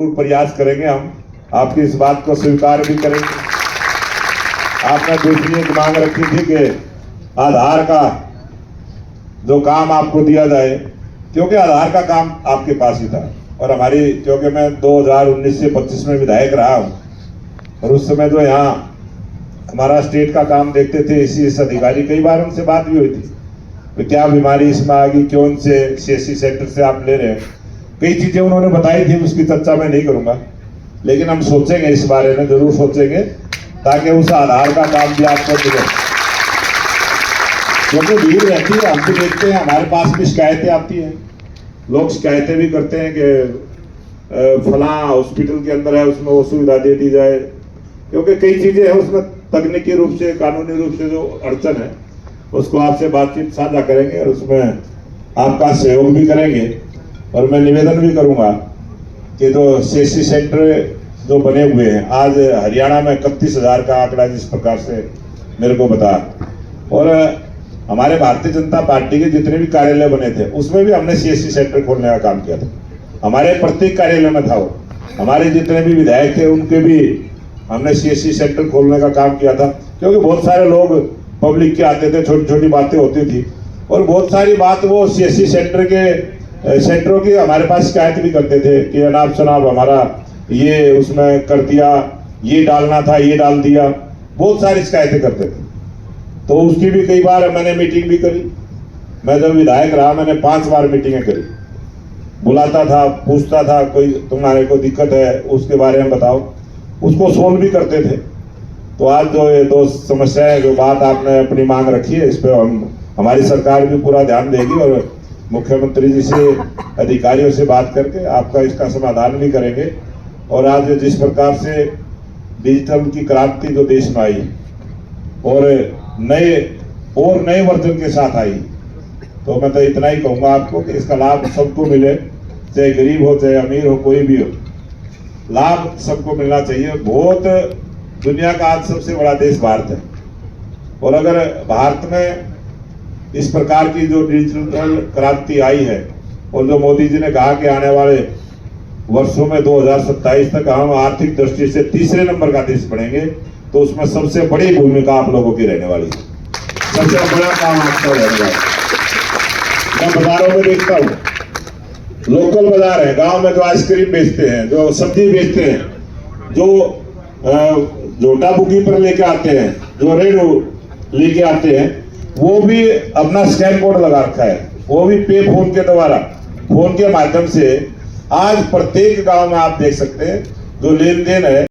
प्रयास करेंगे। हम आपकी इस बात को स्वीकार भी करेंगे। आपने दूसरी एक मांग रखी थी कि आधार का जो काम आपको दिया जाए, क्योंकि आधार का काम आपके पास ही था और हमारी, क्योंकि मैं 2019 से 25 में विधायक रहा हूं और उस समय जो यहाँ हमारा स्टेट का काम देखते थे इस अधिकारी, कई बार उनसे बात भी हुई थी तो क्या बीमारी इसमें आ गई, क्यों उनसे सीएससी सेंटर से आप ले रहे हैं, कई चीजें उन्होंने बताई थी, उसकी चर्चा मैं नहीं करूंगा, लेकिन हम सोचेंगे इस बारे में, जरूर सोचेंगे ताकि उस आधार का काम भी आपको मिले, क्योंकि भीड़ रहती है। हम भी देखते हैं, हमारे पास भी शिकायतें आती हैं, लोग शिकायतें भी करते हैं कि फला हॉस्पिटल के अंदर है उसमें वो सुविधा दे दी जाए, क्योंकि कई चीजें हैं उसमें तकनीकी रूप से, कानूनी रूप से जो अड़चन है उसको आपसे बातचीत साझा करेंगे और उसमें आपका सहयोग भी करेंगे। और मैं निवेदन भी करूंगा कि जो सीएससी सेंटर जो बने हुए हैं, आज हरियाणा में 31,000 का आंकड़ा जिस प्रकार से मेरे को बता, और हमारे भारतीय जनता पार्टी के जितने भी कार्यालय बने थे उसमें भी हमने सीएससी सेंटर खोलने का काम किया था। हमारे प्रत्येक कार्यालय में था वो, हमारे जितने भी विधायक थे उनके भी हमने सीएससी सेंटर खोलने का काम किया था, क्योंकि बहुत सारे लोग पब्लिक के आते थे, छोटी छोटी बातें होती थी और बहुत सारी बात वो सीएससी सेंटर के सेंटरों की हमारे पास शिकायत भी करते थे कि अनाप शनाप हमारा ये उसमें कर दिया, ये डालना था ये डाल दिया, बहुत सारी शिकायतें करते थे। तो उसकी भी कई बार मैंने मीटिंग भी करी। मैं जब विधायक रहा मैंने 5 बार मीटिंगें करी, बुलाता था, पूछता था कोई तुम्हारे को दिक्कत है उसके बारे में बताओ, उसको सोल्व भी करते थे। तो आज जो ये 2 समस्याएं, जो बात आपने अपनी मांग रखी है, इस पर हमारी सरकार भी पूरा ध्यान देगी और मुख्यमंत्री जी से, अधिकारियों से बात करके आपका इसका समाधान भी करेंगे। और आज जिस प्रकार से डिजिटल की क्रांति जो देश में आई और नए वर्जन के साथ आई, तो मैं तो इतना ही कहूंगा आपको कि इसका लाभ सबको मिले, चाहे गरीब हो चाहे अमीर हो, कोई भी हो, लाभ सबको मिलना चाहिए। बहुत दुनिया का आज सबसे बड़ा देश भारत है और अगर भारत में इस प्रकार की जो डिजिटल क्रांति आई है और जो मोदी जी ने कहा कि आने वाले वर्षों में 2027 तक हम आर्थिक दृष्टि से 3रे नंबर का देश बनेंगे, तो उसमें सबसे बड़ी भूमिका आप लोगों की रहने वाली है, सबसे बड़ा काम आपका रहने वाला है। मैं बाजारों में देखता हूँ, लोकल बाजार है, गांव में जो आइसक्रीम बेचते हैं, जो सब्जी बेचते हैं, जो झोटा बुकी पर लेके आते हैं, जो रेड लेके आते हैं, वो भी अपना स्कैन कोड लगा रखा है, वो भी पे फोन के द्वारा, फोन के माध्यम से आज प्रत्येक गांव में आप देख सकते हैं जो लेन देन है।